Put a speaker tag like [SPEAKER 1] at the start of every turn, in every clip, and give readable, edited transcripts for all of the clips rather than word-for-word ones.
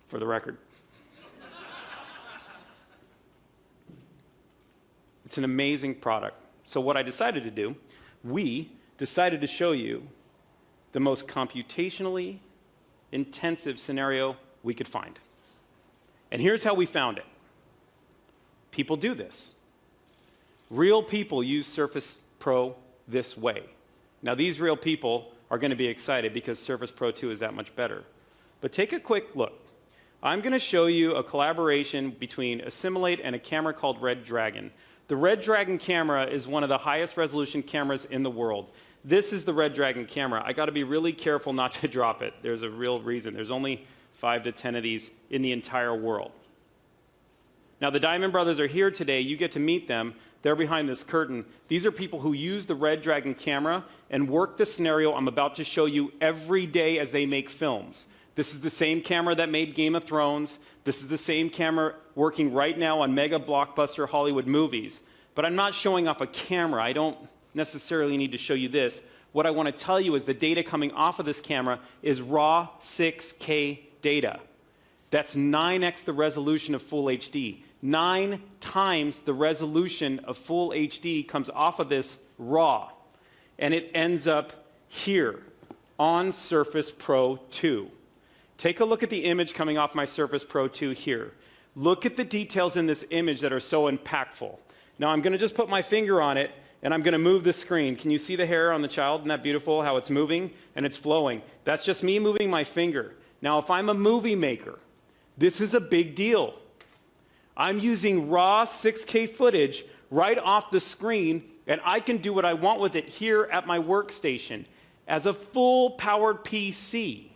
[SPEAKER 1] for the record. It's an amazing product. So what I decided to do, we decided to show you the most computationally intensive scenario we could find. And here's how we found it. People do this. Real people use Surface Pro this way. Now, these real people are going to be excited because Surface Pro 2 is that much better. But take a quick look. I'm going to show you a collaboration between Assimilate and a camera called Red Dragon. The Red Dragon camera is one of the highest resolution cameras in the world. This is the Red Dragon camera. I got to be really careful not to drop it. There's a real reason. There's only 5 to 10 of these in the entire world. Now, the Diamond Brothers are here today. You get to meet them. They're behind this curtain. These are people who use the Red Dragon camera and work the scenario I'm about to show you every day as they make films. This is the same camera that made Game of Thrones. This is the same camera working right now on mega blockbuster Hollywood movies. But I'm not showing off a camera. I don't necessarily need to show you this. What I want to tell you is the data coming off of this camera is raw 6K data. That's 9x the resolution of full HD. 9 times the resolution of full HD comes off of this raw. And it ends up here on Surface Pro 2. Take a look at the image coming off my Surface Pro 2 here. Look at the details in this image that are so impactful. Now I'm going to just put my finger on it and I'm going to move the screen. Can you see the hair on the child? Isn't that beautiful how it's moving and it's flowing? That's just me moving my finger. Now if I'm a movie maker, this is a big deal. I'm using raw 6K footage right off the screen and I can do what I want with it here at my workstation as a full powered PC.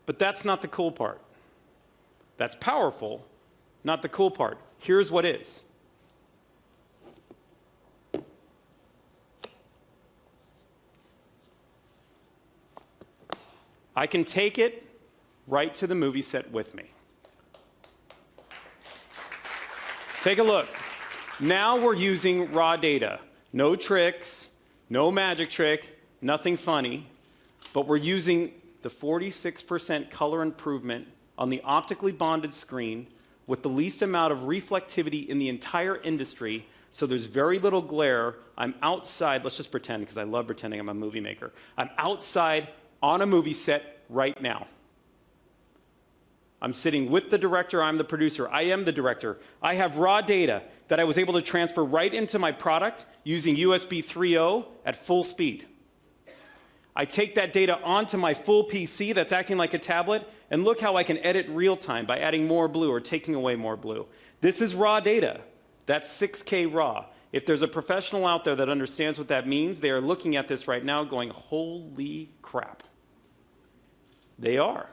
[SPEAKER 1] But that's not the cool part. That's powerful, not the cool part. Here's what is. I can take it right to the movie set with me. Take a look. Now we're using raw data. No tricks, no magic trick, nothing funny, but we're using the 46% color improvement on the optically bonded screen with the least amount of reflectivity in the entire industry, so there's very little glare. I'm outside, let's just pretend, because I love pretending I'm a movie maker. I'm outside on a movie set right now. I'm sitting with the director, I'm the producer, I am the director. I have raw data that I was able to transfer right into my product using USB 3.0 at full speed. I take that data onto my full PC that's acting like a tablet, and look how I can edit real time by adding more blue or taking away more blue. This is raw data. That's 6K raw. If there's a professional out there that understands what that means, they are looking at this right now going, holy crap. They are.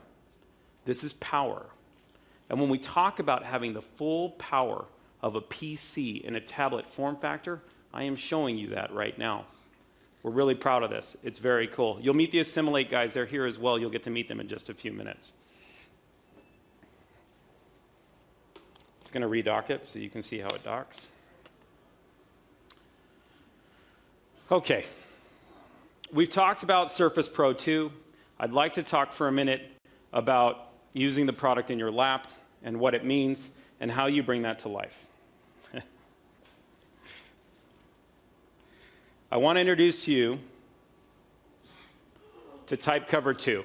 [SPEAKER 1] This is power. And when we talk about having the full power of a PC in a tablet form factor, I am showing you that right now. We're really proud of this. It's very cool. You'll meet the Assimilate guys. They're here as well. You'll get to meet them in just a few minutes. I'm just going to redock it so you can see how it docks. Okay. We've talked about Surface Pro 2. I'd like to talk for a minute about using the product in your lap and what it means and how you bring that to life. I want to introduce you to Type Cover 2.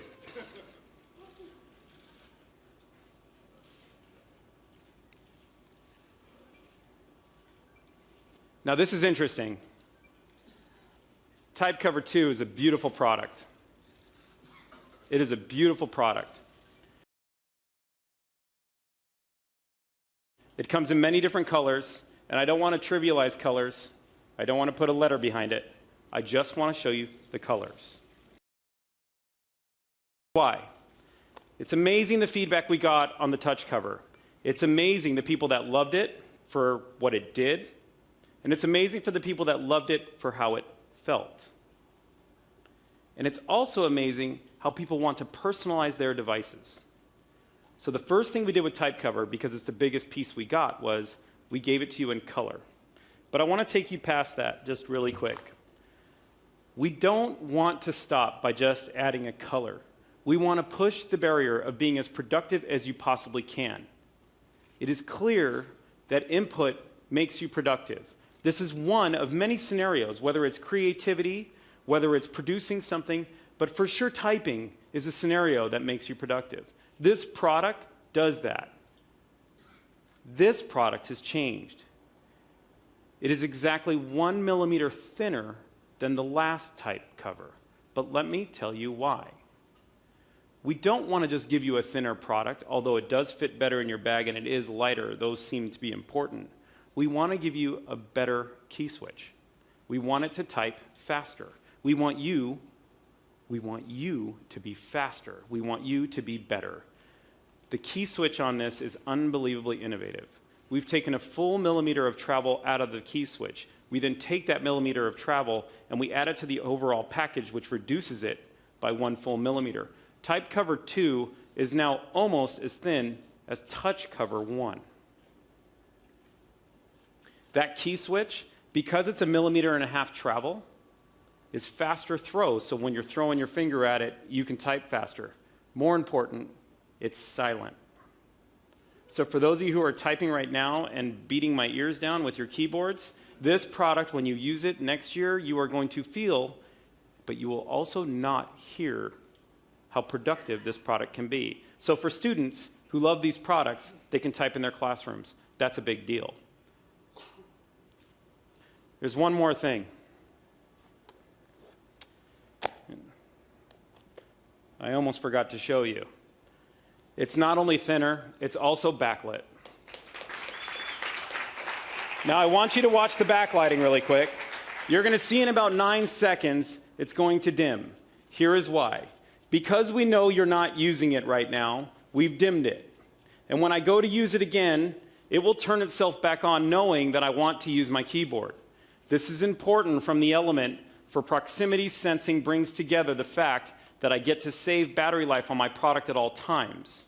[SPEAKER 1] Now this is interesting. Type Cover 2 is a beautiful product. It is a beautiful product. It comes in many different colors, and I don't want to trivialize colors. I don't want to put a letter behind it. I just want to show you the colors. Why? It's amazing the feedback we got on the touch cover. It's amazing the people that loved it for what it did, and it's amazing for the people that loved it for how it felt. And it's also amazing how people want to personalize their devices. So the first thing we did with Type Cover, because it's the biggest piece we got, was we gave it to you in color. But I want to take you past that just really quick. We don't want to stop by just adding a color. We want to push the barrier of being as productive as you possibly can. It is clear that input makes you productive. This is one of many scenarios, whether it's creativity, whether it's producing something, but for sure typing is a scenario that makes you productive. This product does that. This product has changed. It is exactly 1 millimeter thinner than the last type cover, but let me tell you why. We don't want to just give you a thinner product, although it does fit better in your bag and it is lighter. Those seem to be important. We want to give you a better key switch. We want it to type faster. We want you to be faster. We want you to be better. The key switch on this is unbelievably innovative. We've taken a full millimeter of travel out of the key switch. We then take that millimeter of travel and we add it to the overall package, which reduces it by 1 full millimeter. Type cover 2 is now almost as thin as touch cover 1. That key switch, because it's 1.5 millimeter travel, is faster throw, so when you're throwing your finger at it, you can type faster. More important, it's silent. So for those of you who are typing right now and beating my ears down with your keyboards, this product, when you use it next year, you are going to feel, but you will also not hear how productive this product can be. So for students who love these products, they can type in their classrooms. That's a big deal. There's one more thing. I almost forgot to show you. It's not only thinner, it's also backlit. Now I want you to watch the backlighting really quick. You're going to see in about 9 seconds it's going to dim. Here is why. Because we know you're not using it right now, we've dimmed it. And when I go to use it again, it will turn itself back on knowing that I want to use my keyboard. This is important from the element for proximity sensing brings together the fact that I get to save battery life on my product at all times.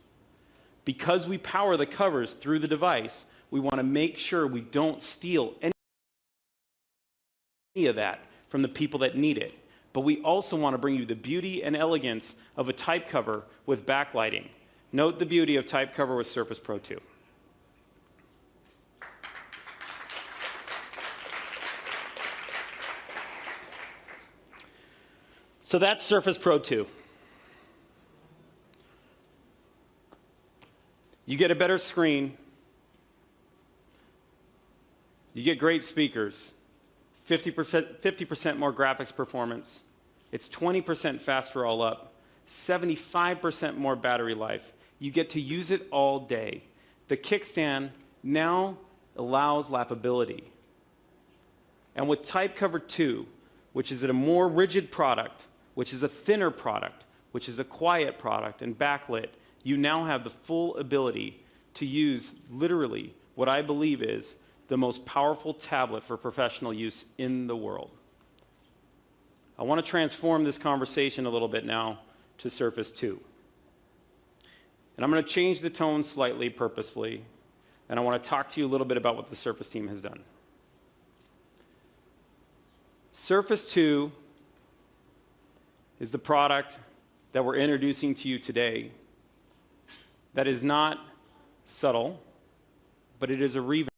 [SPEAKER 1] Because we power the covers through the device, we want to make sure we don't steal any of that from the people that need it. But we also want to bring you the beauty and elegance of a type cover with backlighting. Note the beauty of type cover with Surface Pro 2. So that's Surface Pro 2. You get a better screen. You get great speakers. 50% more graphics performance. It's 20% faster all up. 75% more battery life. You get to use it all day. The kickstand now allows lappability. And with Type Cover 2, which is a more rigid product, which is a thinner product, which is a quiet product and backlit, you now have the full ability to use literally what I believe is the most powerful tablet for professional use in the world. I want to transform this conversation a little bit now to Surface 2. And I'm going to change the tone slightly purposefully, and I want to talk to you a little bit about what the Surface team has done. Surface 2 is the product that we're introducing to you today that is not subtle, but it is a revamp